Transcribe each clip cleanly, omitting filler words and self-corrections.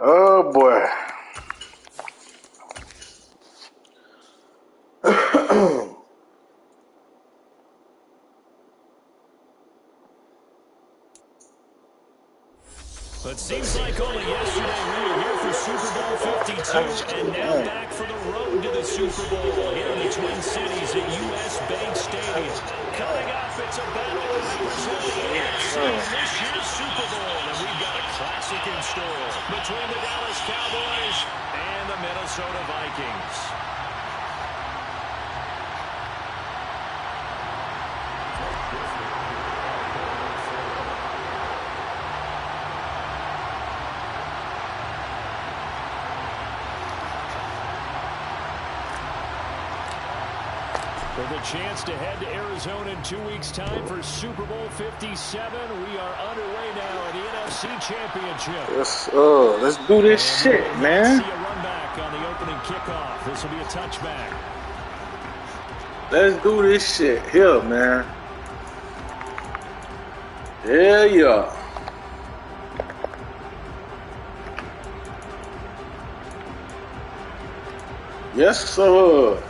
Oh boy. But it seems like only yesterday we were here for Super Bowl 52, and now back for the road to the Super Bowl here in the Twin Cities at US Bank Stadium. Coming up, it's a battle that represents the AFC in this year's Super Bowl, and we've got a classic in store between the Dallas Cowboys and the Minnesota Vikings. With a chance to head to Arizona in 2 weeks' time for Super Bowl 57, we are underway now at the NFC Championship. Let's do this shit, man. See a run back on the opening kickoff. This will be a touchback. Let's do this shit here, man. Hell yeah. Yes, sir.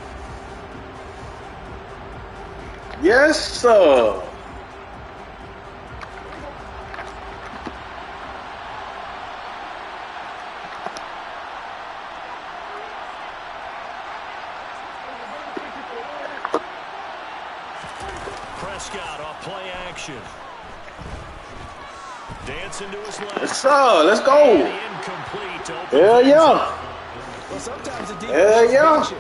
Yes, sir. Prescott off play action. Dancing to his left. Yes, sir. Let's go. Hell yeah. Well, sometimes the defense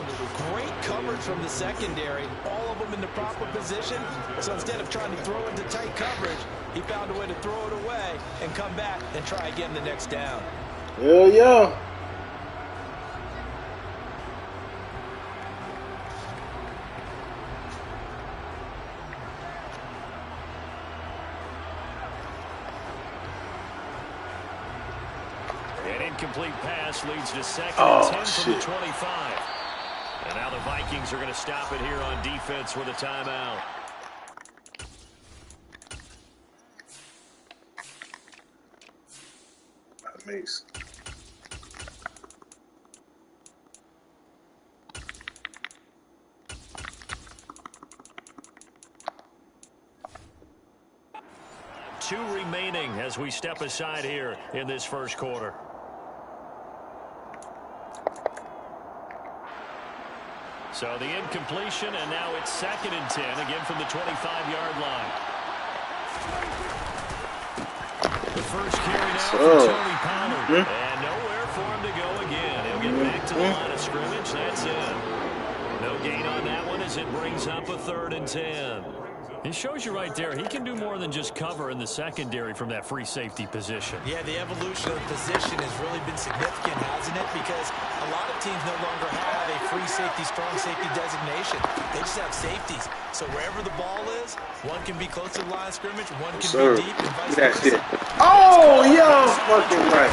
great coverage from the secondary, all of them in the proper position. So instead of trying to throw into tight coverage, he found a way to throw it away and come back and try again the next down. Hell yeah. An incomplete pass leads to second and 10 from the 25. And now the Vikings are going to stop it here on defense with a timeout. Amazing. Two remaining as we step aside here in this first quarter. So the incompletion, and now it's second and 10, again from the 25-yard line. The first carry now for Tony Pollard. And nowhere for him to go again. He'll get back to the line of scrimmage. That's it. No gain on that one as it brings up a 3rd and 10. It shows you right there, he can do more than just cover in the secondary from that free safety position. Yeah, the evolution of the position has really been significant, hasn't it? Because a lot of teams no longer have a free safety, strong safety designation. They just have safeties. So wherever the ball is, one can be close to the line of scrimmage, one can be deep, and vice versa. Oh, yeah, fucking right.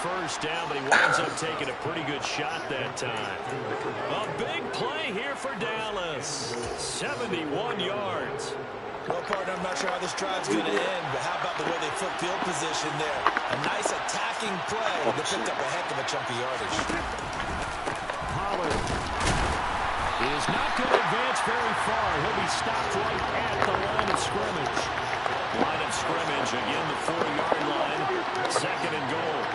First down, but he winds up taking a pretty good shot that time. A big play here for Dallas. 71 yards. Well, partner, I'm not sure how this drive's going to end, but how about the way they flip field position there? A nice attacking play that picked up a heck of a chunk of yardage. Pollard is not going to advance very far. He'll be stopped right at the line of scrimmage. Line of scrimmage, again, the 4-yard line. 2nd and goal.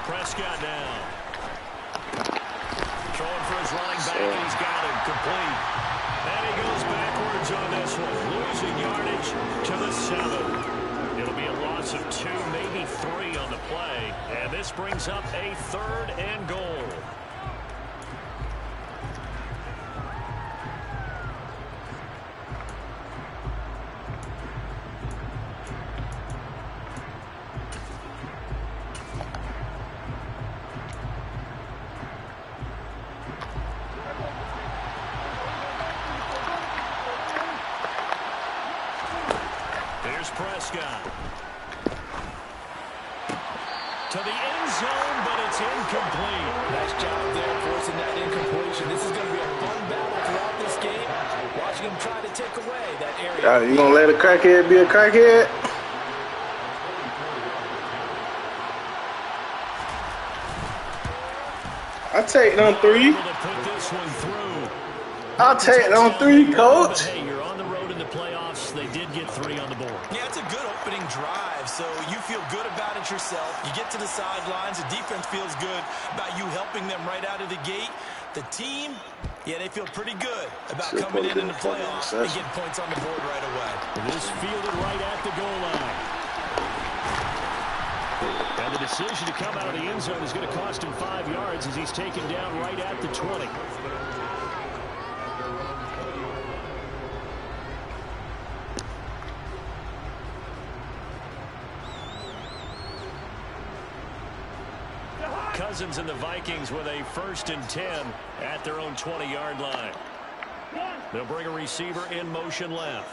Prescott down. Throwing for his running back, and he's got him complete. And he goes backwards on this one, losing yardage to the 7. It'll be a loss of 2, maybe 3 on the play. And this brings up a 3rd and goal. Prescott to the end zone, but it's incomplete. Nice job there forcing that incompletion. This is going to be a fun battle throughout this team try to take away that area. You gonna let a crackhead be a crackhead? I'll take it on 3. I'll take it on 3, coach. Hey, you're on the road in the playoffs. They did get 3 on the board. Yeah, it's a good opening drive, so you feel good about it yourself. You get to the sidelines. The defense feels good about you helping them right out of the gate. The team, yeah, they feel pretty good about coming in the playoffs and getting points on the board right away. This fielded right at the goal line. And the decision to come out of the end zone is going to cost him 5 yards as he's taken down right at the 20. Cousins and the Vikings with a 1st and 10 at their own 20-yard line. They'll bring a receiver in motion left.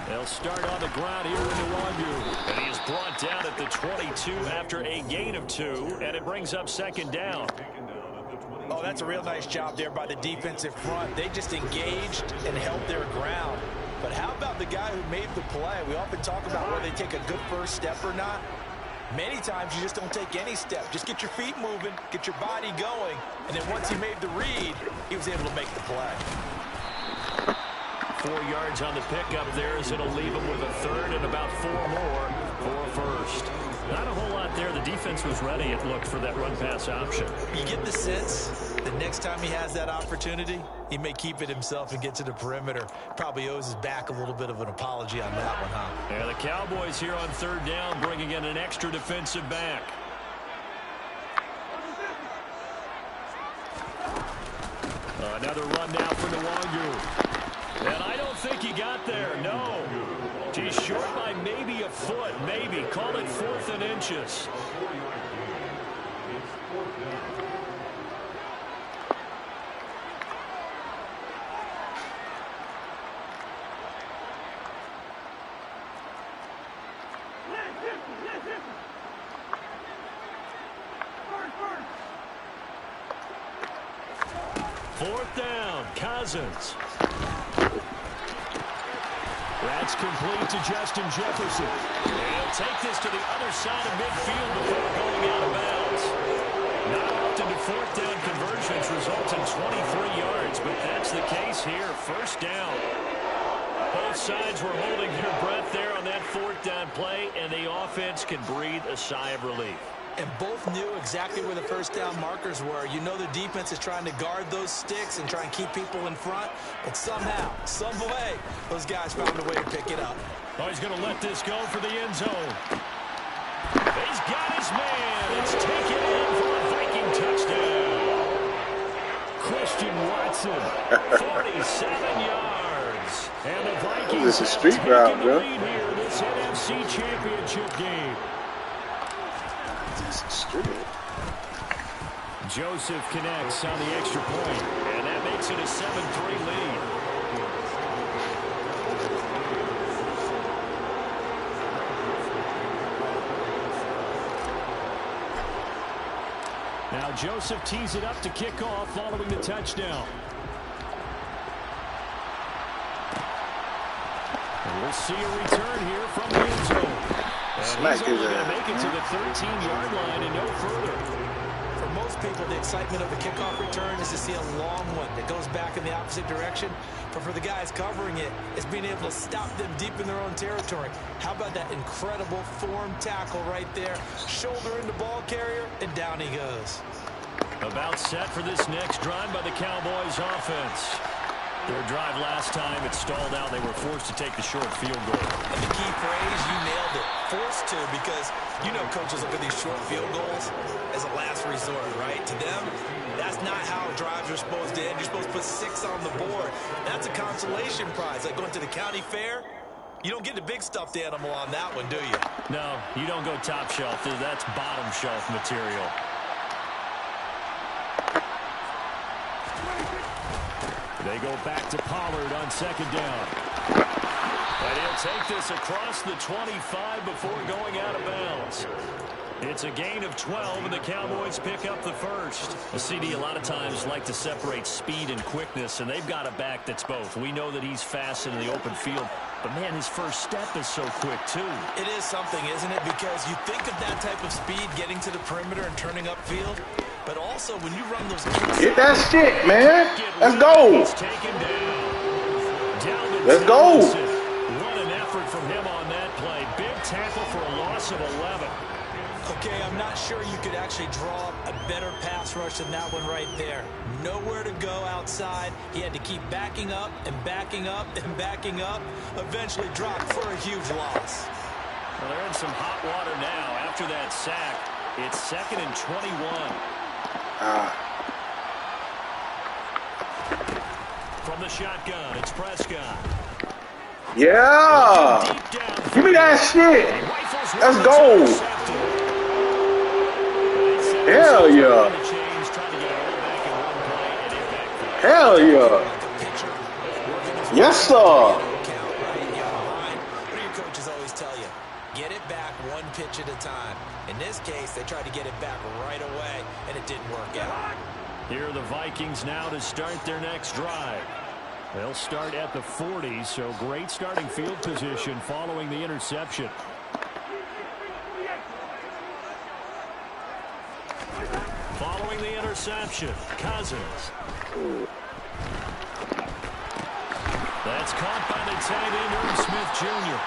They'll start on the ground here with Nwangu. And he is brought down at the 22 after a gain of 2, and it brings up 2nd down. Oh, that's a real nice job there by the defensive front. They just engaged and held their ground. But how about the guy who made the play? We often talk about whether they take a good first step or not. Many times you just don't take any step. Just get your feet moving, get your body going, and then once he made the read, he was able to make the play. 4 yards on the pickup there as it'll leave him with a 3rd and about 4 more for a 1st. Not a whole lot there. The defense was ready, it looked, for that run-pass option. You get the sense the next time he has that opportunity, he may keep it himself and get to the perimeter. Probably owes his back a little bit of an apology on that one, huh? Yeah, the Cowboys here on 3rd down bringing in an extra defensive back. Another run now for Nwangu. And I don't think he got there, no. He's short by maybe a foot, maybe. Call it 4th and inches. Fourth down, Cousins. That's complete to Justin Jefferson. And he'll take this to the other side of midfield before going out of bounds. Not often do 4th down conversions result in 23 yards, but that's the case here. 1st down. Both sides were holding their breath there on that 4th down play, and the offense can breathe a sigh of relief. And both knew exactly where the 1st down markers were. You know the defense is trying to guard those sticks and try and keep people in front. But somehow, some way, those guys found a way to pick it up. Oh, he's going to let this go for the end zone. He's got his man. It's taken in for a Viking touchdown. Christian Watson, 47 yards. And the Vikings this is street route, bro. Lead here in this NFC Championship game. Joseph connects on the extra point, and that makes it a 7-3 lead. Now Joseph tees it up to kick off following the touchdown. And we'll see a return here from the end zone. And he's only going to make it to the 13-yard line and no further. For most people, the excitement of the kickoff return is to see a long one that goes back in the opposite direction. But for the guys covering it, it's being able to stop them deep in their own territory. How about that incredible form tackle right there? Shoulder in the ball carrier, and down he goes. About set for this next drive by the Cowboys offense. Their drive last time, it stalled out. They were forced to take the short field goal. And the key phrase, you nailed it. Forced to, because you know coaches look at these short field goals as a last resort, right? To them, that's not how drives are supposed to end. You're supposed to put 6 on the board. That's a consolation prize. Like going to the county fair, you don't get the big stuffed animal on that one, do you? No, you don't go top shelf. That's bottom shelf material. They go back to Pollard on 2nd down. And he'll take this across the 25 before going out of bounds. It's a gain of 12, and the Cowboys pick up the first. Well, CD, a lot of times like to separate speed and quickness, and they've got a back that's both. We know that he's fast in the open field, but, man, his first step is so quick, too. It is something, isn't it? Because you think of that type of speed getting to the perimeter and turning upfield, but also when you run those... Get that shit, man. Let's go. Let's go. What an effort from him on that play. Big tackle for a loss of 11. Okay, I'm not sure you could actually draw a better pass rush than that one right there. Nowhere to go outside. He had to keep backing up and backing up and backing up. Eventually dropped for a huge loss. Well, they're in some hot water now after that sack. It's 2nd and 21. From the shotgun, it's Prescott. Yeah. Give me that shit. Let's go. Hell yeah. Hell yeah. Yes, sir. What do your coaches always tell you? Get it back one pitch at a time. In this case, they tried to get it back right away, and it didn't work out. Here are the Vikings now to start their next drive. They'll start at the 40, so great starting field position following the interception. Following the interception, Cousins. That's caught by the tight end, Irv Smith Jr.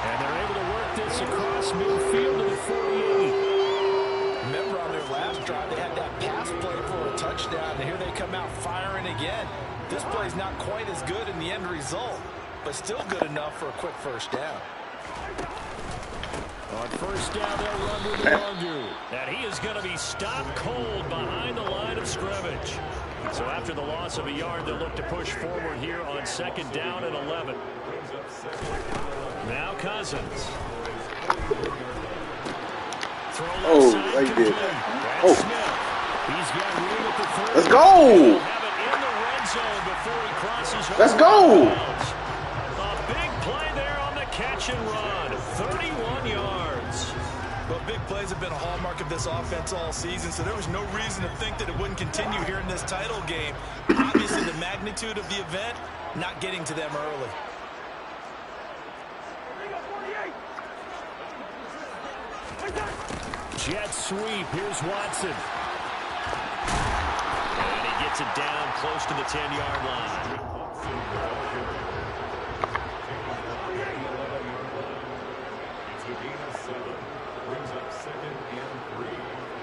And they're able to work this across midfield to the 48. Remember on their last drive, they had that pass play for a touchdown, and here they come out firing again. This play's not quite as good in the end result, but still good enough for a quick first down. On first down, they'll run with Longu. And he is going to be stopped cold behind the line of scrimmage. So after the loss of a yard, they'll look to push forward here on 2nd down and 11. Now Cousins. Oh, right there. Oh. He's got room at the 30. Let's go. Have it in the red zone before he crosses. Let's go. A big play there on the catch and run. 31 yards. Well, big plays have been a hallmark of this offense all season, so there was no reason to think that it wouldn't continue here in this title game. Obviously, the magnitude of the event, not getting to them early. Jet sweep. Here's Watson. And he gets it down close to the 10-yard line.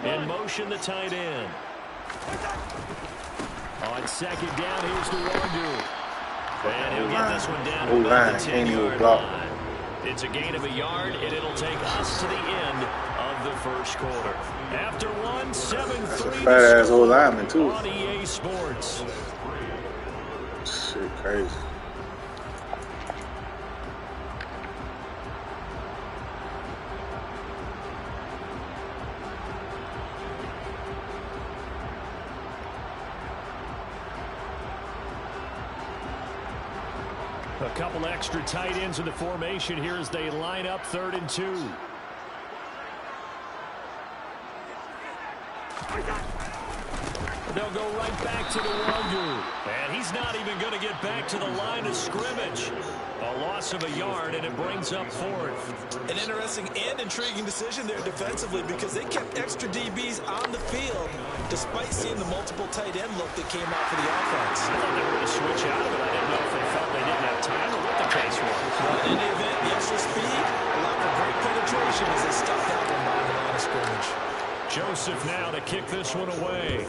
In motion, the tight end. On 2nd down, here's the Longu. And he'll get this one down to about the 10-yard line. It's a gain of a yard, and it'll take us to the end of the first quarter. After one, 7-3 fat-ass old lineman, too. On EA Sports. Shit, crazy. A couple extra tight ends in the formation here as they line up 3rd and 2. They'll go right back to the Longu. And he's not even going to get back to the line of scrimmage. A loss of a yard, and it brings up 4th. An interesting and intriguing decision there defensively because they kept extra DBs on the field despite seeing the multiple tight end look that came out for the offense. I thought they were going to switch out of it. I didn't know if they felt they didn't have time or what the case was. Well, in any event, the extra speed allowed for great penetration as they stopped that one by the line of scrimmage. Joseph now to kick this one away.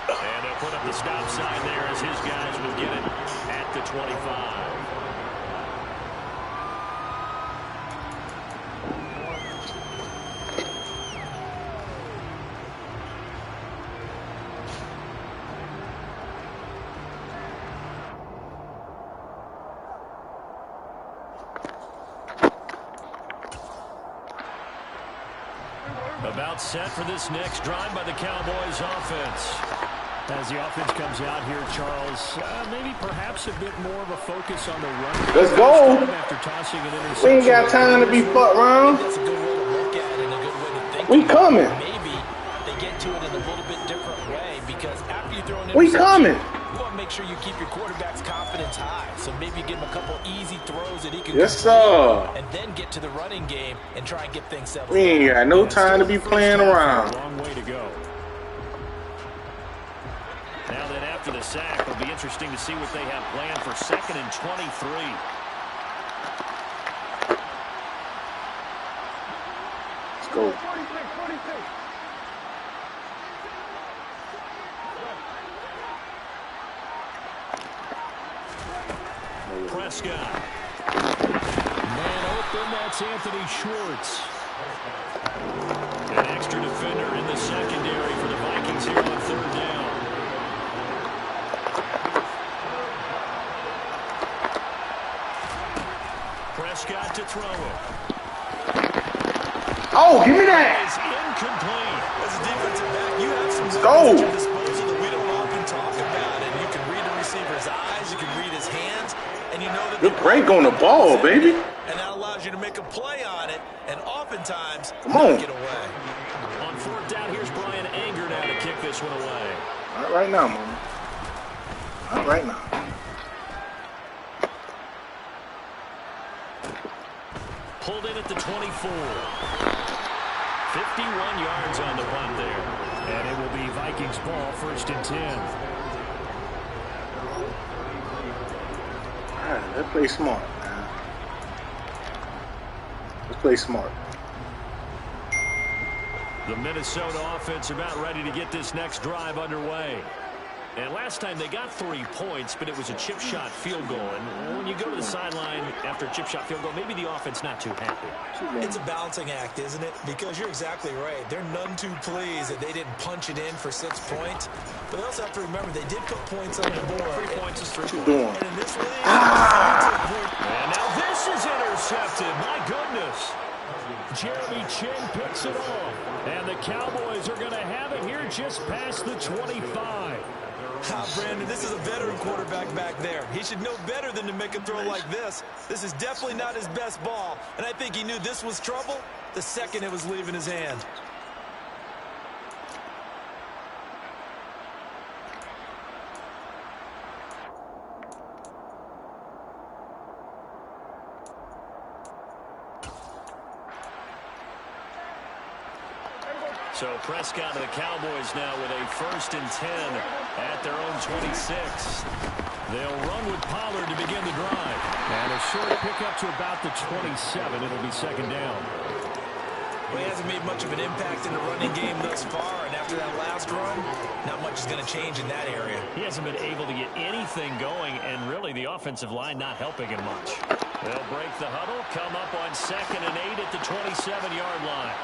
And they'll put up the stop sign there as his guys will get it at the 25. About set for this next drive by the Cowboys offense. As the offense comes out here, Charles, maybe perhaps a bit more of a focus on the run. Let's go. After tossing an interception. We ain't got time to be fucked around. That's a good way to look at it and a good way to think. We coming. Maybe they get to it in a little bit different way because after you throw an We interception, coming. you want to make sure you keep your quarterback's confidence high. So maybe give him a couple easy throws that he can Yes, complete, sir. and then get to the running game and try and get things settled. We ain't got no time to be playing around. Long way to go. Now then, after the sack, it'll be interesting to see what they have planned for 2nd and 23. Let's go. Prescott. Man open, that's Anthony Schwartz. An extra defender in the secondary for the Vikings here on 3rd down. Prescott to throw it. Oh, give me that. Is incomplete. As a defensive back, you have some Let's go. at your disposal that we don't often talk about. And you can read the receiver's eyes, you can read his hands, and you know that Good break on the ball, baby. and that allows you to make a play on it, and oftentimes Come on. get away. On 4th down, here's Brian Anger now to kick this one away. Not right now, mama. Not right now. Pulled in at the 24. 51 yards on the punt there. And it will be Vikings ball, 1st and 10. All right, let's play smart, man. Let's play smart. The Minnesota offense about ready to get this next drive underway. And last time they got 3 points, but it was a chip shot field goal. And when you go to the sideline after a chip shot field goal, maybe the offense not too happy. It's a balancing act, isn't it? Because you're exactly right. They're none too pleased that they didn't punch it in for 6 points. But they also have to remember they did put points on the board. 3 points is 3 What you points. doing? And in this league, And now this is intercepted. My goodness. Jeremy Chin picks it off. And the Cowboys are going to have it here just past the 25. Brandon, this is a veteran quarterback back there. He should know better than to make a throw like this. This is definitely not his best ball, and I think he knew this was trouble the second it was leaving his hand. So Prescott and the Cowboys now with a 1st and 10 at their own 26. They'll run with Pollard to begin the drive. And a short pickup to about the 27. It'll be 2nd down. Well, he hasn't made much of an impact in the running game thus far, and after that last run, not much is going to change in that area. He hasn't been able to get anything going, and really the offensive line not helping him much. They'll break the huddle, come up on 2nd and 8 at the 27-yard line.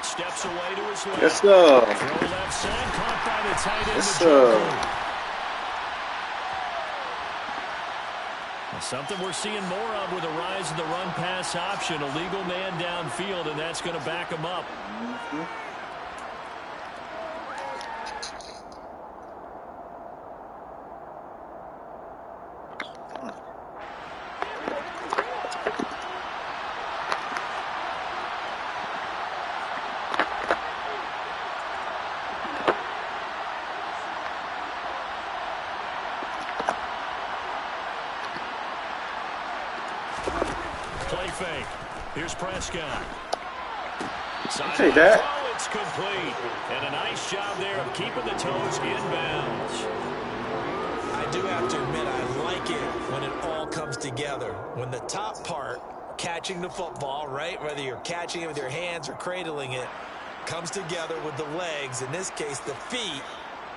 Steps away to his left. Yes, sir. Throw left side, caught by the tight end. Yes, sir. Something we're seeing more of with the rise of the run-pass option. A legal man downfield, and that's going to back him up. Play fake. Here's Prescott. Take that. Oh, it's complete. And a nice job there of keeping the toes inbounds. I do have to admit, I like it when it all comes together. When the top part, catching the football, right, whether you're catching it with your hands or cradling it, comes together with the legs, in this case the feet,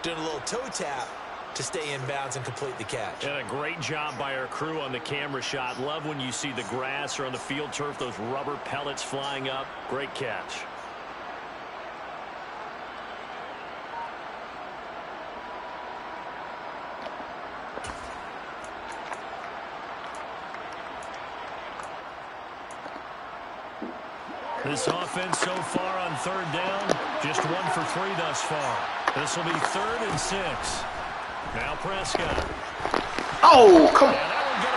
doing a little toe tap to stay in bounds and complete the catch. And a great job by our crew on the camera shot. Love when you see the grass or on the field turf, those rubber pellets flying up. Great catch. This offense so far on third down, just 1 for 3 thus far. This will be 3rd and 6. Now Prescott. Oh, come on.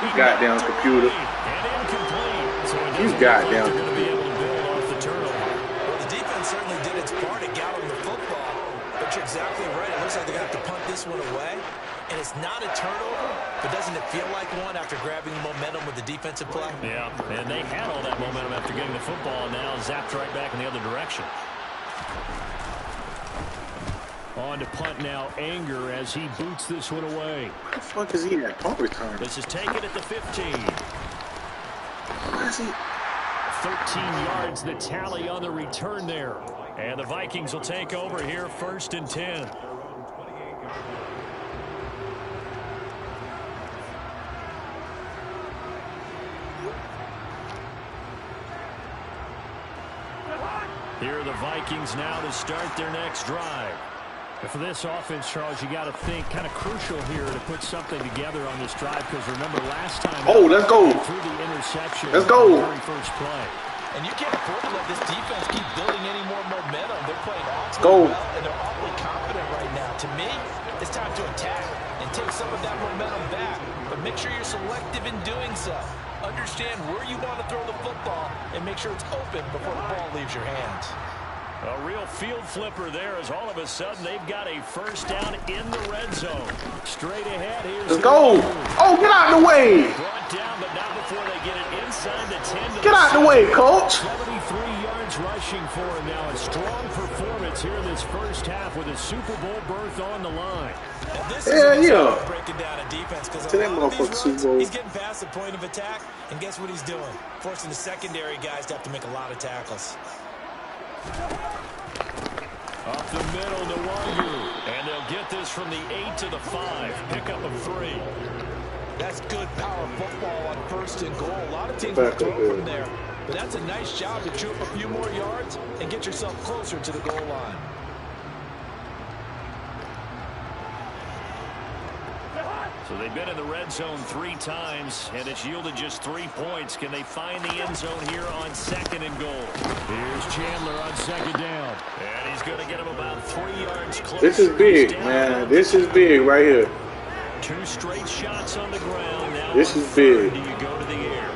You goddamn computer. And incomplete. So you goddamn computer. Be able to build off the turnover. Well, the defense certainly did its part at galloping the football. But you're exactly right. It looks like they're going to have to punt this one away. And it's not a turnover, but doesn't it feel like one after grabbing the momentum with the defensive play? Yeah, and they had all that momentum after getting the football, and now zapped right back in the other direction. On to punt now, Anger as he boots this one away. What the fuck is he at punt return? This is taken at the 15. Where is he? 13 yards the tally on the return there. And the Vikings will take over here 1st and 10. Here are the Vikings now to start their next drive. And for this offense, Charles, you got to think kind of crucial here to put something together on this drive because remember last time. Oh, let's go. Through the interception. Let's go. The very first play. And you can't afford to let this defense keep building any more momentum. They're playing awfully go. well, and they're awfully confident right now. To me, it's time to attack and take some of that momentum back. But make sure you're selective in doing so. Understand where you want to throw the football and make sure it's open before the ball leaves your hands. A real field flipper there as all of a sudden they've got a first down in the red zone. Straight ahead. Here's Let's go. Oh, get out of the way. Brought down, but not before they get it inside the 10. Get out of the way, coach. 73 yards rushing for him now. A strong performance here in this first half with a Super Bowl berth on the line. Yeah. Breaking down a defense because To that motherfucker Super Bowl. he's getting past the point of attack, and guess what he's doing? Forcing the secondary guys to have to make a lot of tackles. Up the middle to Wangu. And they'll get this from the 8 to the 5. Pickup of 3. That's good power football on 1st and goal. A lot of teams will throw from there. But that's a nice job to chew up a few more yards and get yourself closer to the goal line. So they've been in the red zone 3 times, and it's yielded just 3 points. Can they find the end zone here on 2nd and goal? Here's Chandler on 2nd down. And he's going to get him about 3 yards closer. This is big, man. This is big right here. 2 straight shots on the ground. Now this is big. Do you go to the air?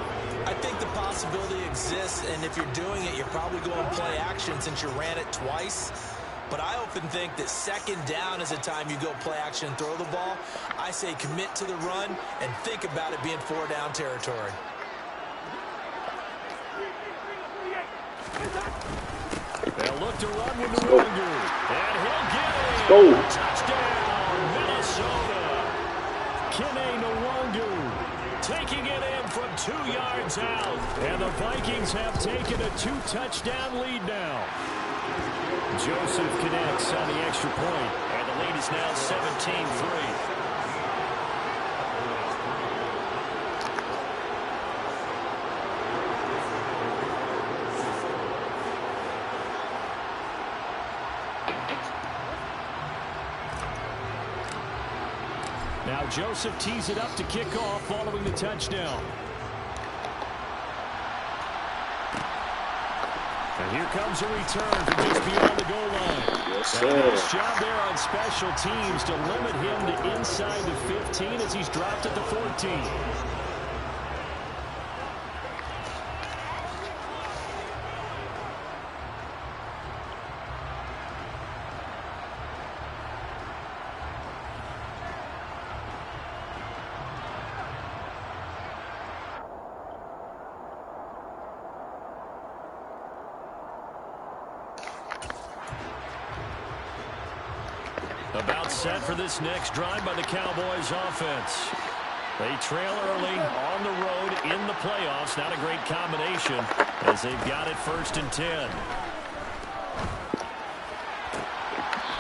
I think the possibility exists, and if you're doing it, you're probably going to play action since you ran it twice. But I often think that 2nd down is a time you go play action and throw the ball. I say commit to the run and think about it being 4-down territory. They'll look to run with the Wangu. And he'll get it. Go. Touchdown, Minnesota. Kene Nwangu taking it in from 2 yards out. And the Vikings have taken a 2-touchdown lead now. Joseph connects on the extra point, and the lead is now 17-3. Now Joseph tees it up to kick off following the touchdown. And here comes a return from just beyond the goal line. Yes, sir. And a nice job there on special teams to limit him to inside the 15 as he's dropped at the 14. About set for this next drive by the Cowboys offense. They trail early on the road in the playoffs. Not a great combination as they've got it 1st and 10.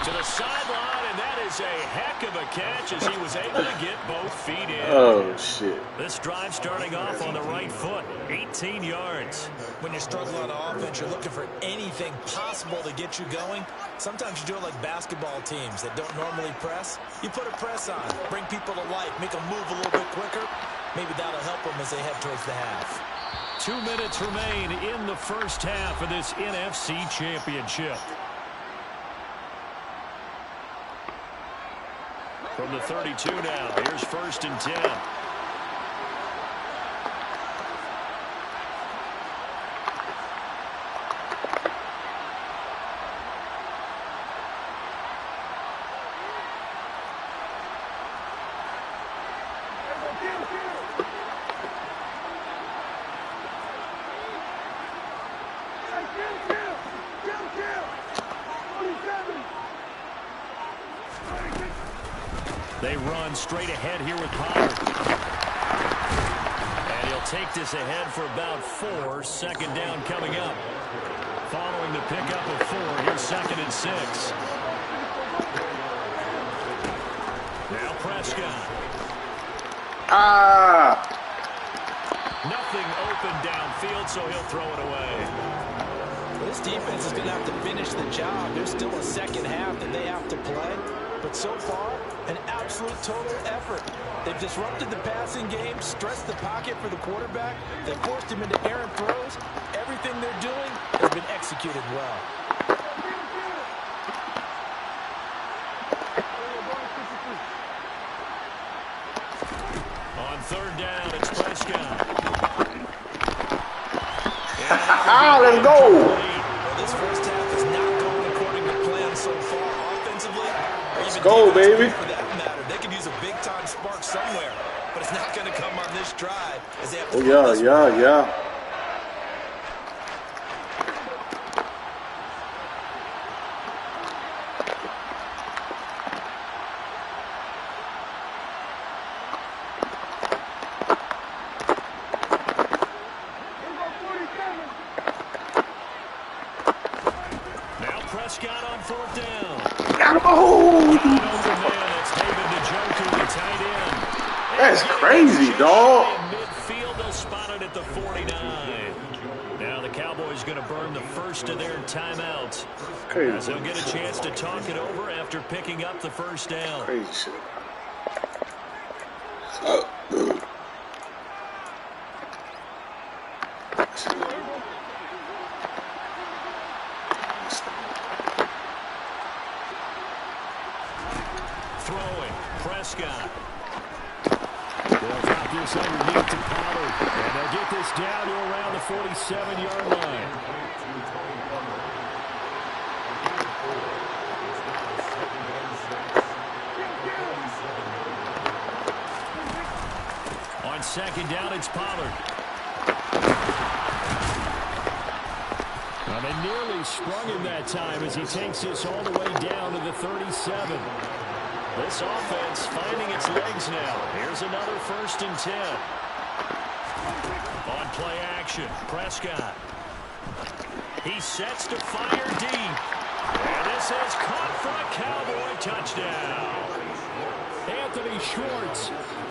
To the sideline, and that is a heck of a catch as he was able to get both feet in. Oh, shit. This drive starting off on the right foot, 18 yards. When you're struggling on offense, you're looking for anything possible to get you going. Sometimes you do it like basketball teams that don't normally press. You put a press on, bring people to life, make them move a little bit quicker. Maybe that'll help them as they head towards the half. 2 minutes remain in the first half of this NFC Championship. From the 32 now, here's 1st and 10. They run straight ahead here with Pollard. And he'll take this ahead for about 4. 2nd down coming up. Following the pickup of 4, here's 2nd and 6. Now Prescott. Nothing open downfield, so he'll throw it away. This defense is going to have to finish the job. There's still a second half that they have to play. But so far, an absolute total effort. They've disrupted the passing game, stressed the pocket for the quarterback. They forced him into errant throws. Everything they're doing has been executed well. On 3rd down, it's Prescott. Let's go. Well, this first half is not going according to plan so far offensively. Let's go, baby. For that matter, they could use a big-time spark somewhere, but it's not going to come on this drive as they have to Yeah. Now Prescott on 4th down. That's crazy, dog. Midfield, they'll spot it at the 49. Now the Cowboys going to burn the first of their timeouts. As they'll get a chance to talk it over after picking up the 1st down. Crazy shit. Throwing, Prescott. They'll drop this underneath to Pollard. And they'll get this down to around the 47-yard line. On 2nd down, it's Pollard. Well, they nearly sprung him that time as he takes this all the way down to the 37. This offense finding its legs now. Here's another 1st and 10. On play action, Prescott. He sets to fire deep. And this is caught for a Cowboy touchdown. Anthony Schwartz,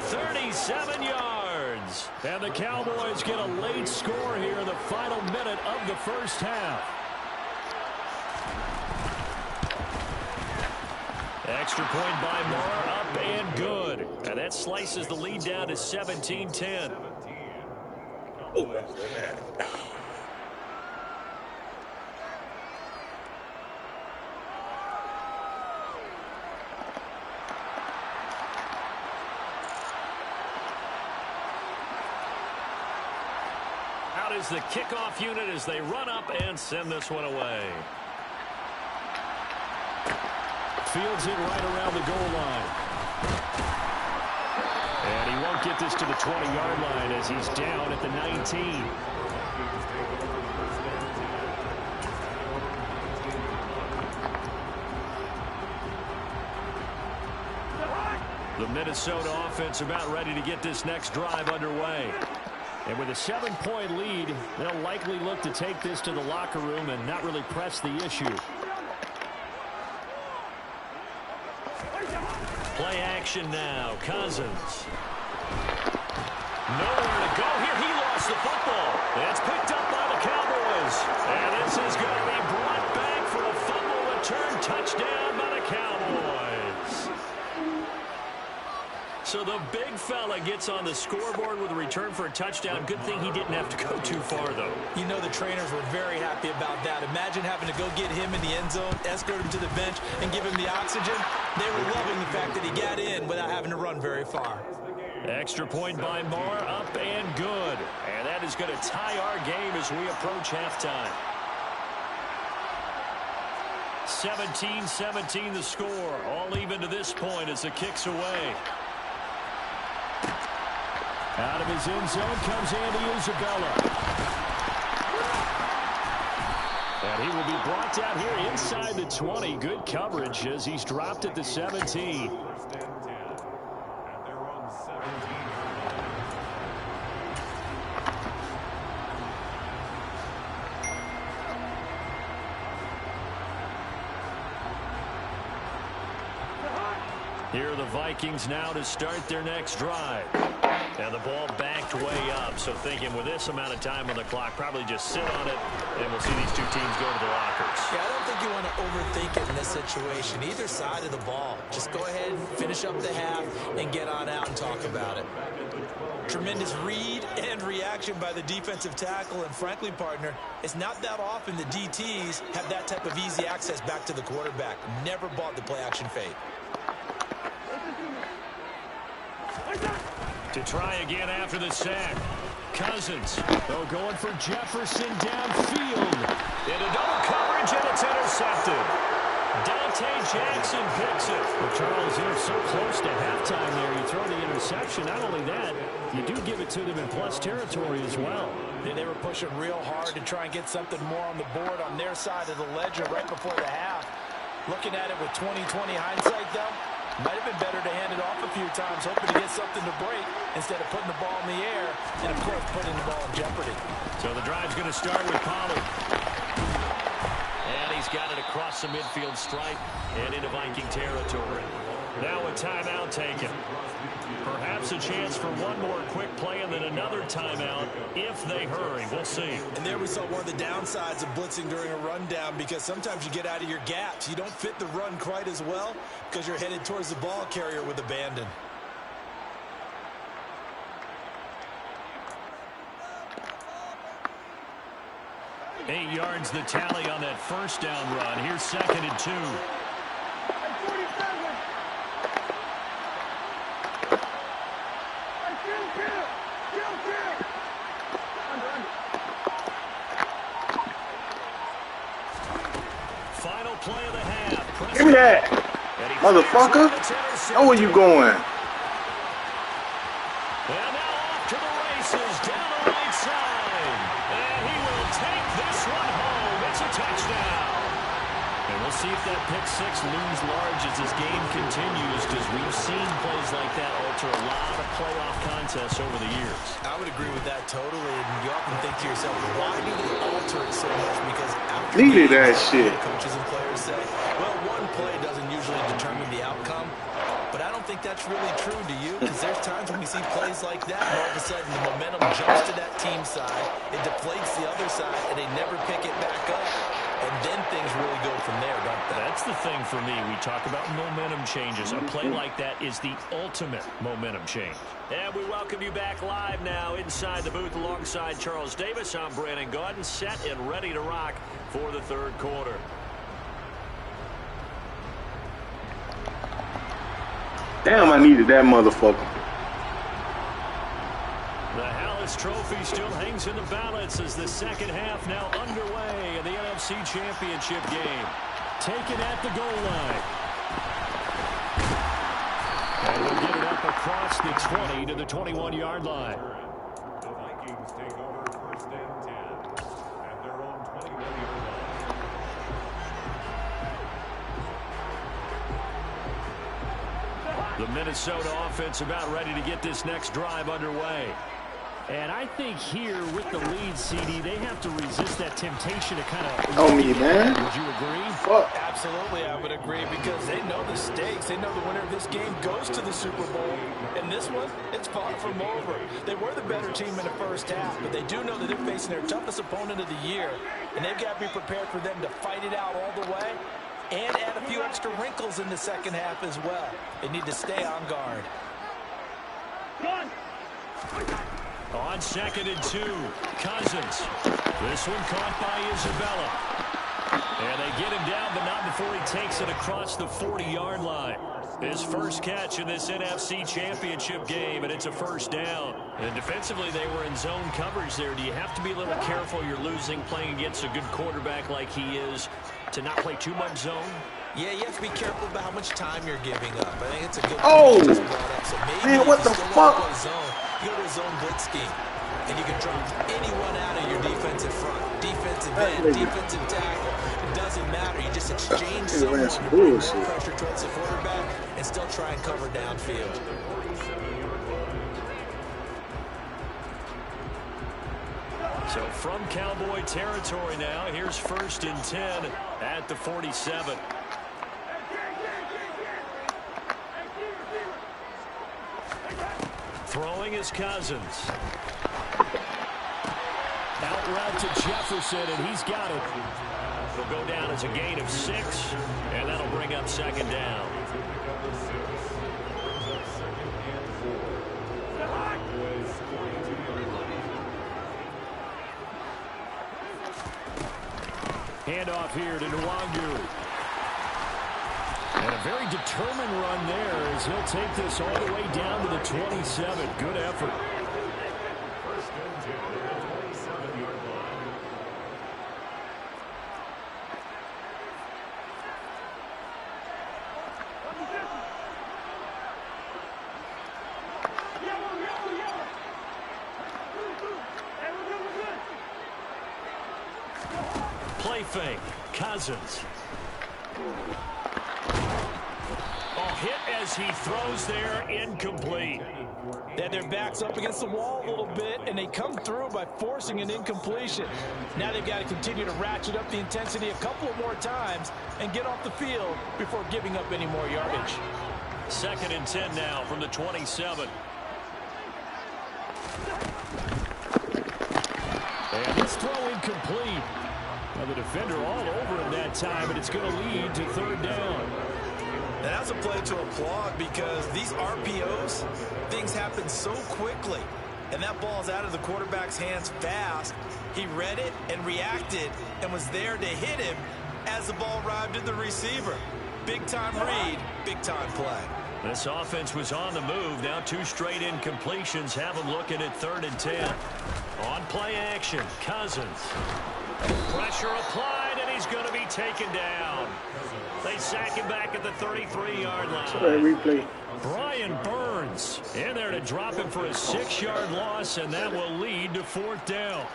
37 yards. And the Cowboys get a late score here in the final minute of the first half. Extra point by Moore, up and good. And that slices the lead down to 17-10. Out is the kickoff unit as they run up and send this one away. Fields it right around the goal line. And he won't get this to the 20-yard line as he's down at the 19. The Minnesota offense about ready to get this next drive underway. And with a 7-point lead, they'll likely look to take this to the locker room and not really press the issue. Play action now. Cousins. Nowhere to go here. He lost the football. It's picked up by the Cowboys. And this is going to be brought back for a fumble return touchdown by the Cowboys. So the big fella gets on the scoreboard with a return for a touchdown. Good thing he didn't have to go too far, though. You know the trainers were very happy about that. Imagine having to go get him in the end zone, escort him to the bench, and give him the oxygen. They were loving the fact that he got in without having to run very far. Extra point by Marr, up and good. And that is going to tie our game as we approach halftime. 17-17 the score. All even to this point as the kick's away. Out of his end zone comes Andy Isabella. And he will be brought down here inside the 20. Good coverage as he's dropped at the 17. Here are the Vikings now to start their next drive. And the ball backed way up. So thinking with this amount of time on the clock, probably just sit on it, and we'll see these two teams go to the lockers. Yeah, I don't think you want to overthink it in this situation. Either side of the ball. Just go ahead, finish up the half, and get on out and talk about it. Tremendous read and reaction by the defensive tackle. And frankly, partner, it's not that often the DTs have that type of easy access back to the quarterback. Never bought the play-action fade. To try again after the sack. Cousins, though, going for Jefferson downfield. Into double coverage, and it's intercepted. Dante Jackson picks it. Well, Charles, you're so close to halftime there. You throw the interception. Not only that, you do give it to them in plus territory as well. They were pushing real hard to try and get something more on the board on their side of the ledger right before the half. Looking at it with 20/20 hindsight, though, might have been better to hand it off a few times, hoping to get something to break instead of putting the ball in the air and, of course, putting the ball in jeopardy. So the drive's going to start with Pollard. And he's got it across the midfield stripe and into Viking territory. Now a timeout taken. Perhaps a chance for one more quick play and then another timeout if they hurry. We'll see. And there we saw one of the downsides of blitzing during a rundown, because sometimes you get out of your gaps. You don't fit the run quite as well because you're headed towards the ball carrier with abandon. Eight yards the tally on that first down run. Here's 2nd and 2. Final play of the half. Give me that, motherfucker. Know where you going? And now off to the races down the right side. And he will take this one home. It's a touchdown. And we'll see if that pick six looms large as this game continues, because we've seen plays like that alter a lot of playoff contests over the years. I would agree with that totally. And you often think to yourself, why do they alter it so much? Because after Needed that shit. Coaches and players say, well, one play doesn't usually determine the outcome. But I don't think that's really true, do you? Because there's times when we see plays like that, and all of a sudden the momentum jumps to that team side, it deflates the other side, and they never pick it back up. And then things really go from there, don't they? That's the thing for me. We talk about momentum changes. A play like that is the ultimate momentum change. And we welcome you back live now inside the booth alongside Charles Davis. I'm Brandon Gaudin, set and ready to rock for the third quarter. Damn, I needed that motherfucker. The Hallis Trophy still hangs in the balance as the second half now underway in the NFC Championship game. Taken at the goal line. And we'll get it up across the 20 to the 21-yard line. The Vikings take over 1st and 10 at their own 21-yard line. The Minnesota offense about ready to get this next drive underway. And I think here with the lead, CD, they have to resist that temptation to kind of... Oh, me, man. Would you agree? Fuck. Absolutely, I would agree, because they know the stakes. They know the winner of this game goes to the Super Bowl. And this one, it's far from over. They were the better team in the first half, but they do know that they're facing their toughest opponent of the year. And they've got to be prepared for them to fight it out all the way and add a few extra wrinkles in the second half as well. They need to stay on guard. On 2nd and 2, Cousins. This one caught by Isabella. And they get him down, but not before he takes it across the 40-yard line. His first catch in this NFC Championship game, and it's a first down. And defensively, they were in zone coverage there. Do you have to be a little careful? You're losing, playing against a good quarterback like he is, to not play too much zone? Yeah, you have to be careful about how much time you're giving up. I think it's a good Oh, point up. So maybe man, what the fuck? You go to a zone blitz scheme, and you can drop anyone out of your defensive front, defensive end, defensive tackle. It doesn't matter. You just exchange someone to bring more pressure towards the quarterback and still try and cover downfield. So from Cowboy territory now, here's 1st and 10 at the 47. Throwing is Cousins. Out route to Jefferson, and he's got it. It'll go down as a gain of 6, and that'll bring up 2nd down. Handoff here to Nwangu. And a very determined run there as he'll take this all the way down to the 27. Good effort. Play fake. Cousins. Hit as he throws there, incomplete. They had their backs up against the wall a little bit, and they come through by forcing an incompletion. Now they've got to continue to ratchet up the intensity a couple of more times and get off the field before giving up any more yardage. 2nd and 10 now from the 27. And his throw incomplete. Now the defender all over him that time, but it's going to lead to 3rd down. And that's a play to applaud because these RPOs, things happen so quickly. And that ball's out of the quarterback's hands fast. He read it and reacted and was there to hit him as the ball arrived at the receiver. Big-time read, big-time play. This offense was on the move. Now 2 straight incompletions have them looking at 3rd and 10. On play action, Cousins. Pressure applied, and he's going to be taken down. They sack him back at the 33-yard line. Replay. Brian Burns in there to drop him for a 6-yard loss, and that will lead to 4th down.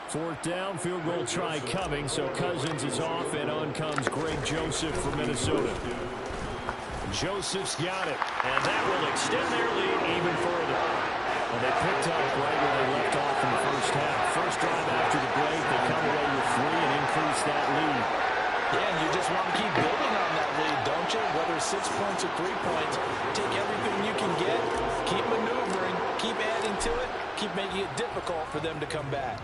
4th down, field goal try coming, so Cousins is off, and on comes Greg Joseph from Minnesota. Joseph's got it, and that will extend their lead even further. And they picked up right where they left off in the first half. First drive after the break, they come away with 3 and increase that lead. Yeah, and you just want to keep building on that lead, don't you? Whether it's 6 points or 3 points, take everything you can get, keep maneuvering, keep adding to it, keep making it difficult for them to come back.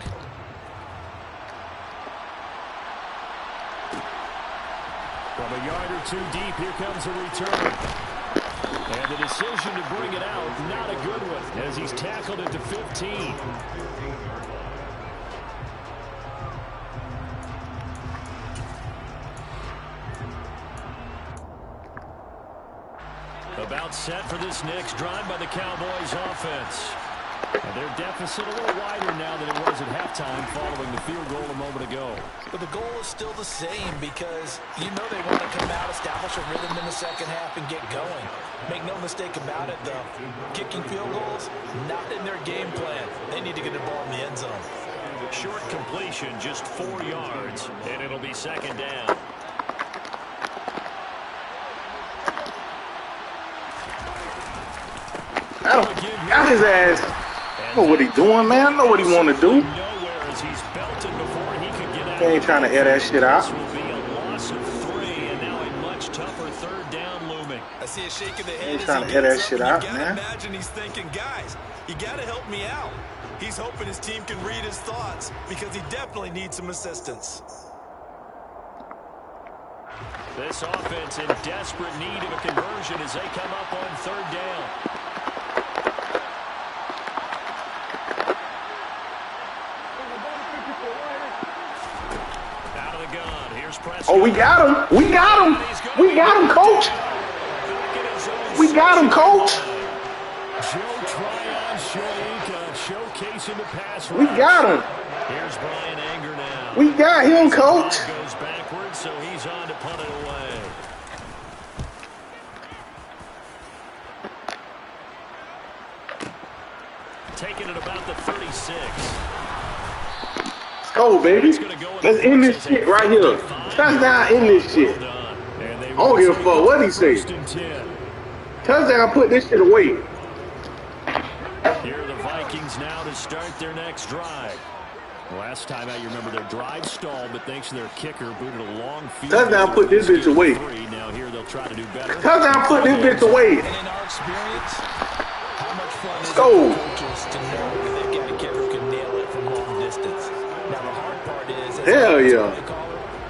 From a yard or 2 deep, here comes a return. And the decision to bring it out, not a good one, as he's tackled it to 15. About set for this next drive by the Cowboys offense. And their deficit a little wider now than it was at halftime following the field goal a moment ago. But the goal is still the same because you know they want to come out, establish a rhythm in the second half, and get going. Make no mistake about it, though. Kicking field goals, not in their game plan. They need to get the ball in the end zone. Short completion, just 4 yards, and it'll be 2nd down. Got his ass. I know what he doing, man. I know what he want to do. He ain't trying to air that shit out. This will be a loss of 3, and now a much tougher 3rd down looming. I see a shake of the head. He ain't trying to air that shit out, man. Imagine he's thinking, guys, you got to help me out. He's hoping his team can read his thoughts because he definitely needs some assistance. This offense in desperate need of a conversion as they come up on 3rd down. Oh, we got him. We got him. We got him, coach. We got him, coach. Joe Tryon showcasing the pass. We got him. Here's Brian Anger now. We got him, coach. Goes backwards, so he's on to punt it away. Taking it about the 36. Let's go, baby. Let's end this shit right here. Touchdown, end this shit. I don't give a fuck what he say. Touchdown, put this shit away. Here are the Vikings now to start their next drive. Last time out, you remember their drive stalled, but thanks to their kicker, booted a long field. Touchdown, put this bitch away. Now here they'll try to do better. Touchdown, put this bitch away. And in our experience, how much fun is it go. for coaches to know that they've got a kicker who can nail it from long distance? Now the hard part is, hell yeah.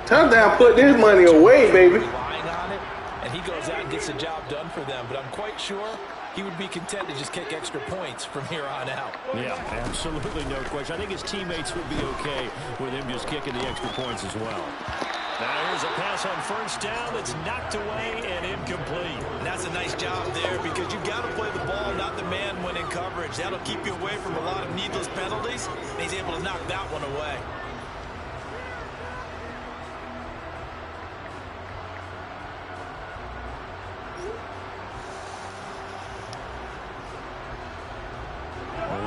Touchdown, put this money away, baby. Relying on it, and he goes out and gets the job done for them. But I'm quite sure he would be content to just kick extra points from here on out. Yeah, absolutely no question. I think his teammates would be okay with him just kicking the extra points as well. Now here's a pass on first down that's knocked away and incomplete. And that's a nice job there because you've got to play the ball, not the man when in coverage. That'll keep you away from a lot of needless penalties, and he's able to knock that one away.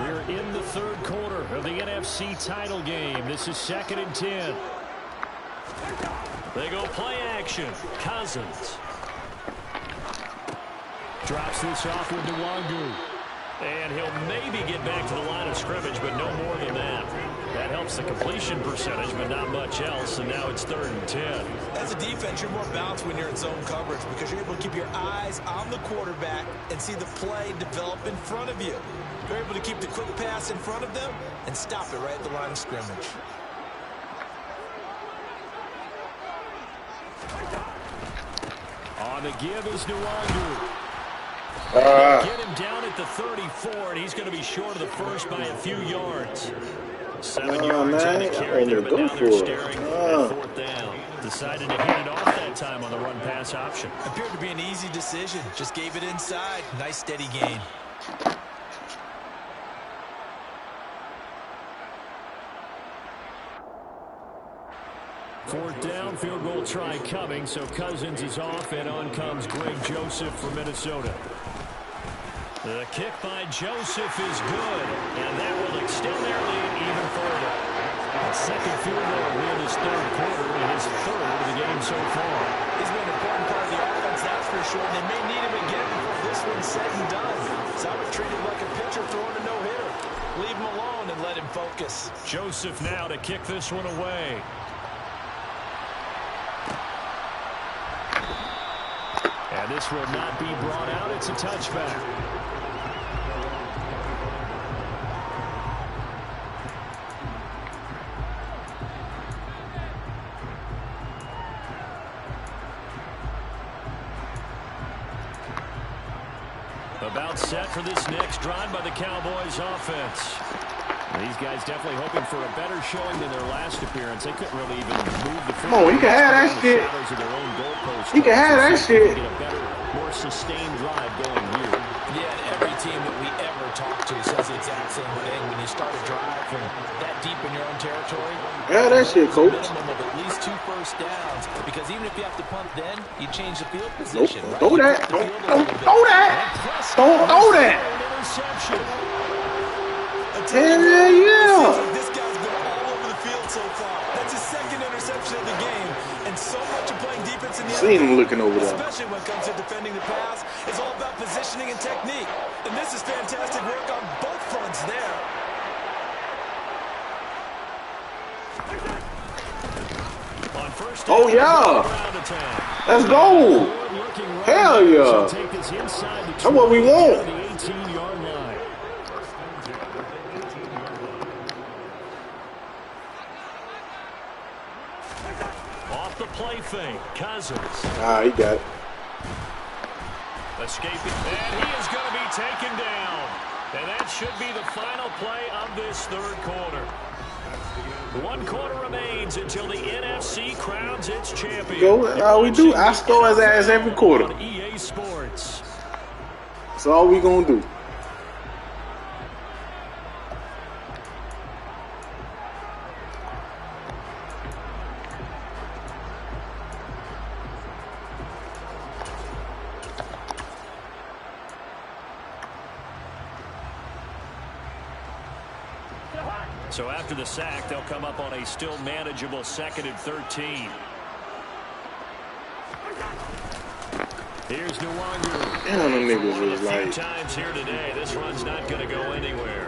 We're in the third quarter of the NFC title game. This is 2nd and 10. They go play action. Cousins drops this off with Nwangu. And he'll maybe get back to the line of scrimmage, but no more than that. That helps the completion percentage, but not much else. And now it's 3rd and 10. As a defense, you're more balanced when you're in zone coverage because you're able to keep your eyes on the quarterback and see the play develop in front of you. You're able to keep the quick pass in front of them and stop it right at the line of scrimmage. On the give is Nwangu. Get him down at the 34, and he's going to be short of the first by a few yards. 7 yards on the carry there, but now they're staring at 4th down. Decided to hand it off that time on the run-pass option. Appeared to be an easy decision. Just gave it inside. Nice steady gain. Fourth down, field goal try coming, so Cousins is off, and on comes Greg Joseph for Minnesota. The kick by Joseph is good, and that will extend their lead even further. A second field goal in his third quarter, and his third of the game so far. He's been an important part of the offense, that's for sure, and they may need him again before this one's said and done. So I would treat him like a pitcher throwing a no-hitter. Leave him alone and let him focus. Joseph now to kick this one away. And this will not be brought out. It's a touchback. About set for this next drive by the Cowboys offense. These guys definitely hoping for a better showing than their last appearance. They couldn't really even move the Come on, you can have that shit. You can have that shit. Get a better, more sustained drive going here. Yeah, and every team that we ever talk to says the exact same thing. When you start a drive from that deep in your own territory, yeah, that shit, coach. Minimum of at least 2 first downs, because even if you have to punt, then you change the field position. Nope. Right? Throw that. Don't throw that. Don't throw that. Interception. Hell yeah. This guy's been all over the field so far. That's his second interception of the game, and so much of playing defense in the Seen him looking over there. especially when it comes to defending the pass, is all about positioning and technique. And this is fantastic work on both fronts there. On first Oh, down, yeah. Let's go. Hell yeah. That's what we want. The 18-yard line. Off the play fake, Cousins. Ah, he got it. Escaping, and he is going to be taken down. And that should be the final play of this third quarter. 1 quarter remains until the NFC crowns its champion. Go, all we do, I score his ass every quarter. On EA Sports. That's all we gonna do. So after the sack, they'll come up on a still manageable 2nd and 13. Here's Nwangu. Damn, them niggas was A few like. times here today, this run's not going to go anywhere.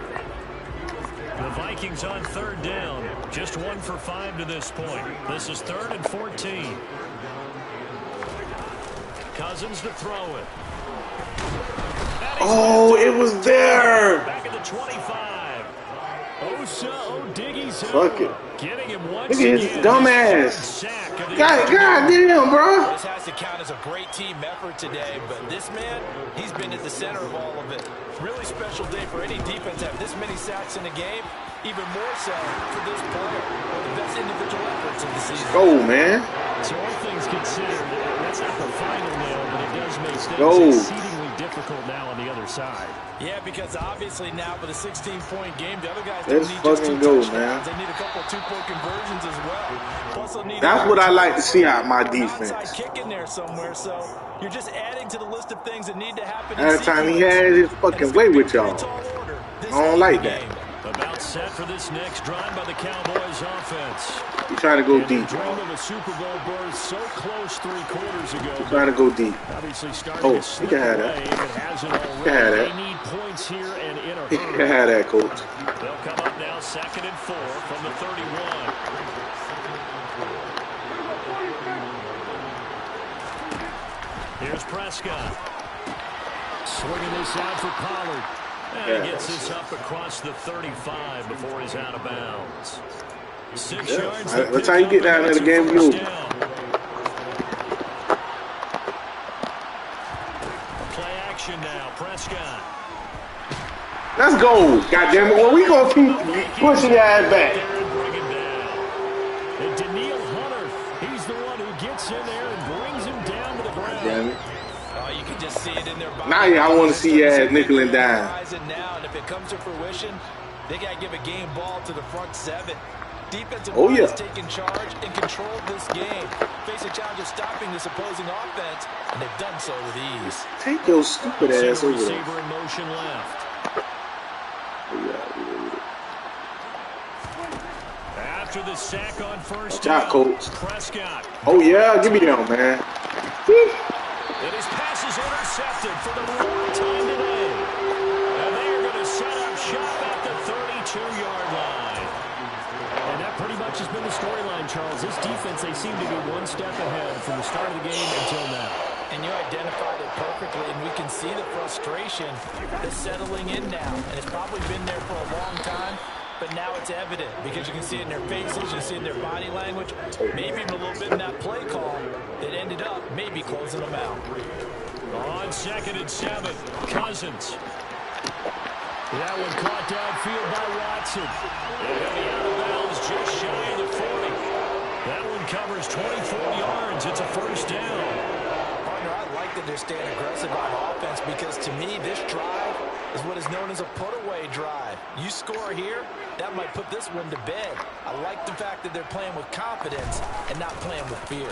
The Vikings on 3rd down. Just 1 for 5 to this point. This is 3rd and 14. Cousins to throw it. Oh, it was there. Back at the 25. Osa Odighi's Fuck it. getting him once Look at his again. dumb ass. God damn, bro. This has to count as a great team effort today, but this man, he's been at the center of all of it. Really special day for any defense to have this many sacks in a game, even more so for this player. One of the best individual efforts of the season. Go, man. So all things considered, that's not the final nail, but it does make things Go. exceedingly difficult now on the other side. Yeah, because obviously now with a 16-point game, the other guys Let's don't need just 2 fucking go, touchdowns. man. They need a couple of 2-point conversions as well. Plus, they'll need That's what I like to see out my an defense. outside kick in there somewhere, so you're just adding to the list of things that need to happen. Every time he had his fucking way with y'all. I don't like that. About set for this next drive by the Cowboys offense. He trying to go And the deep. dream of a Super Bowl berth so close 3 quarters ago. He trying to go deep. Obviously starting Oh, to he slip can have away that. if it hasn't already. He can have that. They need points here and in a He hurry. can have that, coach. They'll come up now 2nd and 4 from the 31. Here's Prescott. Swinging this out for Pollard. And he gets this up across the 35 before he's out of bounds. 6 yards. That's how you get down there, the game is over. Play action now. Prescott. Let's go. Goddamn it. Well, we gonna keep pushing your ass back. Bring him down. And Daniil Hunter, he's the one who gets in there and brings him down to the ground. Damn it. Oh, you can just see it in their body. Now I want to see your ass nickel and dime. Now, and if it comes to fruition, they got to give a game ball to the front 7. Defensive Oh, line yeah. has taken charge and controlled this game. Face a challenge of stopping this opposing offense, and they've done so with ease. Take your stupid ass over there. Receiver in motion left. After the sack on first Watch out, down, Coach. Prescott. Oh, yeah. Give me down, man. And his pass is intercepted for the 4th time today. And they are going to set up shop at the 32-yard line. And that pretty much has been the storyline, Charles. This defense, they seem to be one step ahead from the start of the game until now. And you identified it perfectly, and we can see the frustration that's settling in now. And it's probably been there for a long time, but now it's evident because you can see it in their faces, you see it in their body language, maybe even a little bit in that play call that ended up maybe closing them out. On 2nd and 7, Cousins. That one caught downfield by Watson. And he'll be out of bounds just shy of the 40. That one covers 24 yards. It's a 1st down. Partner, I like that they're staying aggressive on offense because to me, this drive is what is known as a put-away drive. You score here, that might put this one to bed. I like the fact that they're playing with confidence and not playing with fear.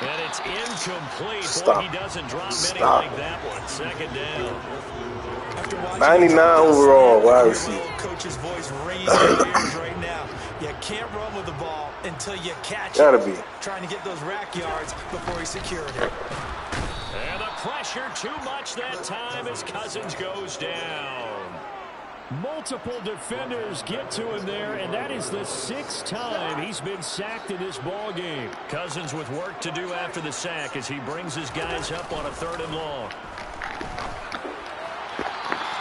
And it's incomplete. Stop. Boy, he doesn't drop many Stop. like that one. 2nd down. 99 overall wide receiver. Coach's voice ringing in your ears right now. You can't run with the ball until you catch Gotta it. be. Trying to get those rack yards before he secured it. And the pressure too much that time as Cousins goes down. Multiple defenders get to him there, and that is the 6th time he's been sacked in this ball game. Cousins with work to do after the sack as he brings his guys up on a 3rd and long.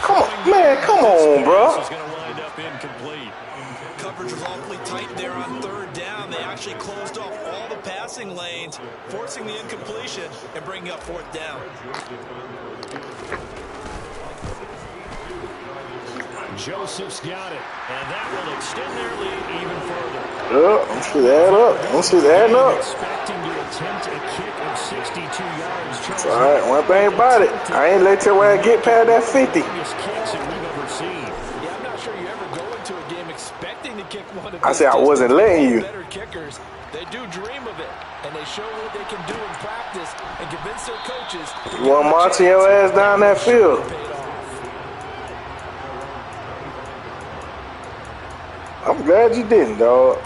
Come on, man. Come on, bro. This is going to wind up incomplete. Coverage was awfully tight there on 3rd down. They actually closed off all the passing lanes, forcing the incompletion and bringing up 4th down. Joseph's got it. And that will extend their lead even further. I'm sure add up. I'm sure adding up. Expecting to attempt a kick of 62 yards. It's all right. One thing about it, I ain't let your ass get past that 50. Kicks that we've ever seen. Yeah, I'm not sure you ever go into a game expecting to kick one of I said I wasn't letting you. Better kickers, they do dream of it, and they show what they can do in practice and convince their coaches. You want marching your ass down that field? I'm glad you didn't, dog.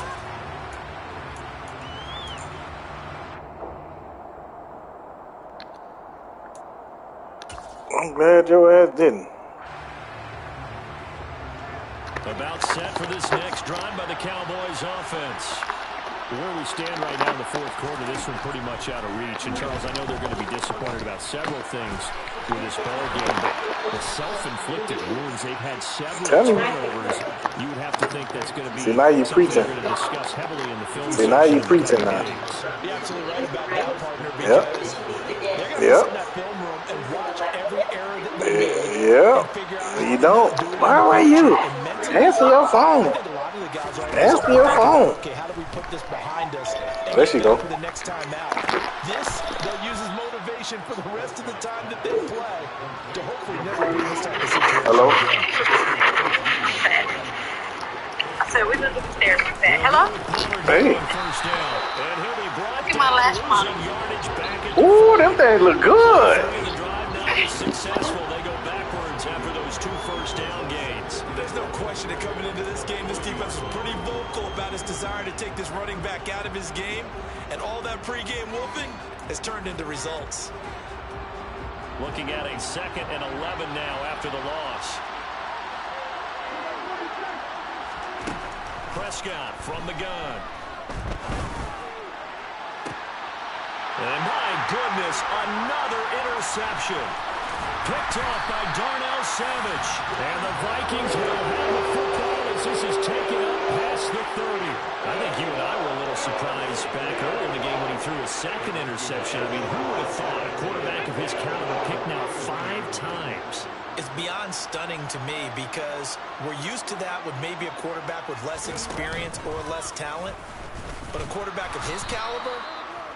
I'm glad your ass didn't. About set for this next drive by the Cowboys offense. Where we stand right now in the fourth quarter, this one pretty much out of reach. And, Charles, I know they're going to be disappointed about several things with this ball game, but the self-inflicted wounds, they've had several turnovers. You would have to think that's going to be now you preaching. Going to discuss heavily in the film. See, now you preaching now. You're absolutely right about that, partner, because they're going to sit in that film room and watch every error that they make. Yeah. You don't. Why are you? Answer your phone. Answer your phone. Okay, how do we put this behind us? There she go. For the next time out. This, they'll use as motivation for the rest of the time that they play to hopefully never be in this type of situation. Hello? So we look upstairs. Hello? Hey. Look at my last model. Ooh, them things look good. Successful, they go backwards after those 2 first down gains. There's no question that coming into this game, this defense was pretty vocal about its desire to take this running back out of his game, and all that pregame wolfing has turned into results. Looking at a 2nd and 11 now after the loss. Prescott from the gun. And my goodness, another interception. Picked off by Darnell Savage. And the Vikings will have the football as this is taken up past the 30. I think you and I were a little surprised back earlier in the game when he threw a 2nd interception. I mean, who would have thought a quarterback of his caliber picked now 5 times? It's beyond stunning to me because we're used to that with maybe a quarterback with less experience or less talent. But a quarterback of his caliber,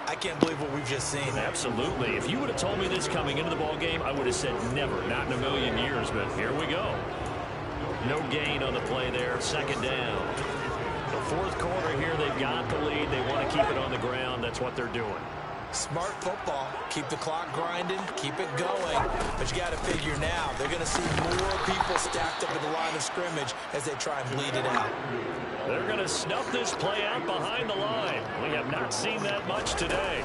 I can't believe what we've just seen. Absolutely. If you would have told me this coming into the ball game, I would have said never, not in a million years. But here we go. No gain on the play there. 2nd down. The fourth quarter here, they've got the lead. They want to keep it on the ground. That's what they're doing. Smart football. Keep the clock grinding. Keep it going. But you got to figure now, they're going to see more people stacked up at the line of scrimmage as they try and bleed it out. They're going to snuff this play out behind the line. We have not seen that much today.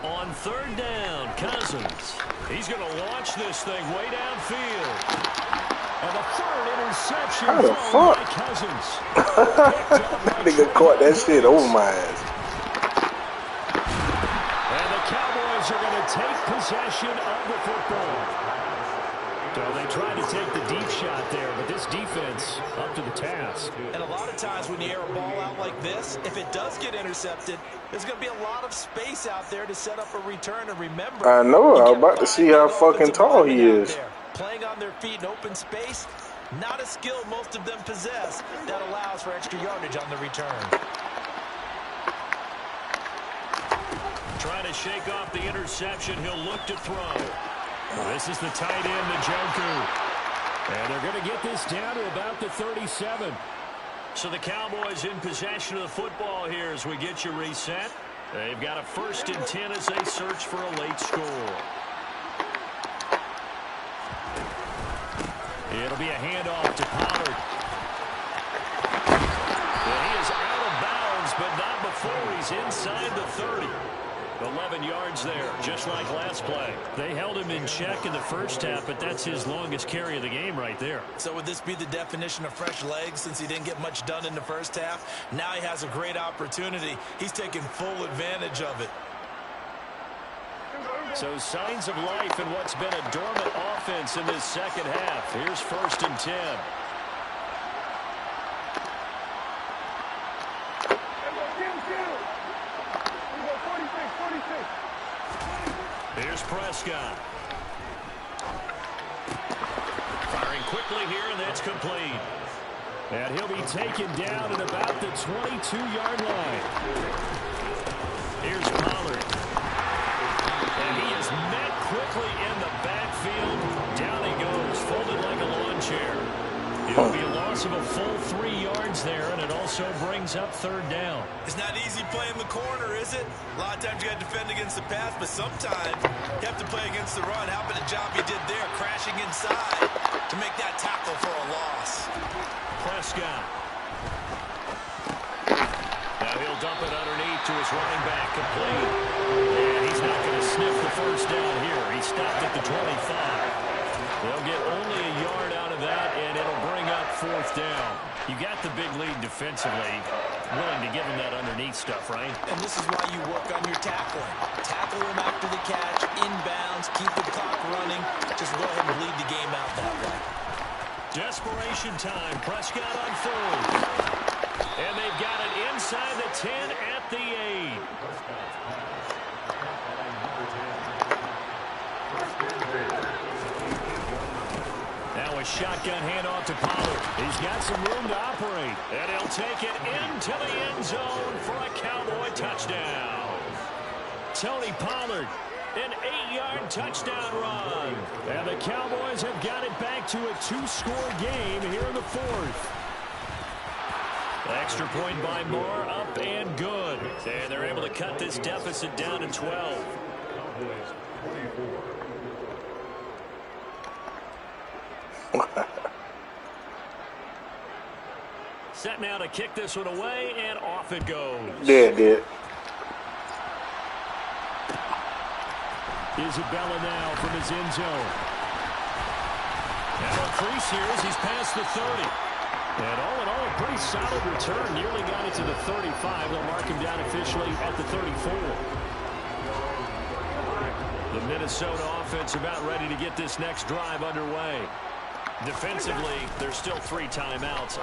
On 3rd down, Cousins. He's going to launch this thing way downfield. And the 3rd interception How the fuck? by Cousins. That nigga caught that shit over my ass. And the Cowboys are going to take possession of the football. So they tried to take the deep shot there, but this defense up to the task. And a lot of times when you air a ball out like this, if it does get intercepted, there's going to be a lot of space out there to set up a return. And remember, I know. I was about to see how fucking tall he is. Playing on their feet in open space, not a skill most of them possess that allows for extra yardage on the return. Trying to shake off the interception. He'll look to throw. This is the tight end, Njoku. And they're going to get this down to about the 37. So the Cowboys in possession of the football here as we get you reset. They've got a 1st and 10 as they search for a late score. It'll be a handoff to Pollard. And he is out of bounds, but not before he's inside the 30. 11 yards there, just like last play. They held him in check in the first half, but that's his longest carry of the game right there. So would this be the definition of fresh legs since he didn't get much done in the first half? Now he has a great opportunity. He's taking full advantage of it. So signs of life in what's been a dormant offense in this 2nd half. Here's 1st and 10. Here's Prescott. Firing quickly here, and that's complete. And he'll be taken down at about the 22-yard line. Here's Pollard. And he is met quickly in the backfield. Down he goes, folded like a lawn chair. It'll be a loss of a full 3 yards there, and it also brings up third down. It's not easy playing the corner, is it? A lot of times you got to defend against the pass, but sometimes you have to play against the run. How about the job he did there, crashing inside to make that tackle for a loss? Prescott. Now he'll dump it underneath to his running back, complete. And he's not going to sniff the first down here. He stopped at the 25. They'll get only a yard out of that, and it'll bring up fourth down. You got the big lead defensively, willing to give him that underneath stuff, right? And this is why you work on your tackling. Tackle him after the catch, inbounds, keep the clock running. Just go ahead and bleed the game out that way. Desperation time. Prescott on fourth. And they've got it inside the 10 at the 8. Now a shotgun handoff to Pollard. He's got some room to operate. And he'll take it into the end zone for a Cowboy touchdown. Tony Pollard, an 8-yard touchdown run. And the Cowboys have got it back to a 2-score game here in the fourth. Extra point by Moore, up and good. And they're able to cut this deficit down to 12. Set now to kick this one away, and off it goes. There it did. Isabella now from his end zone. Now a crease here as he's past the 30. And all in all, a pretty solid return. Nearly got it to the 35. They'll mark him down officially at the 34. The Minnesota offense about ready to get this next drive underway. Defensively, there's still 3 timeouts.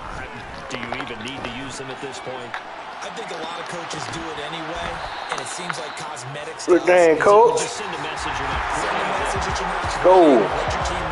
Do you even need to use them at this point? I think a lot of coaches do it anyway, and it seems like cosmetics. Good game, coach. Just send a message you're not. Send a message that you're not. Go. Let your team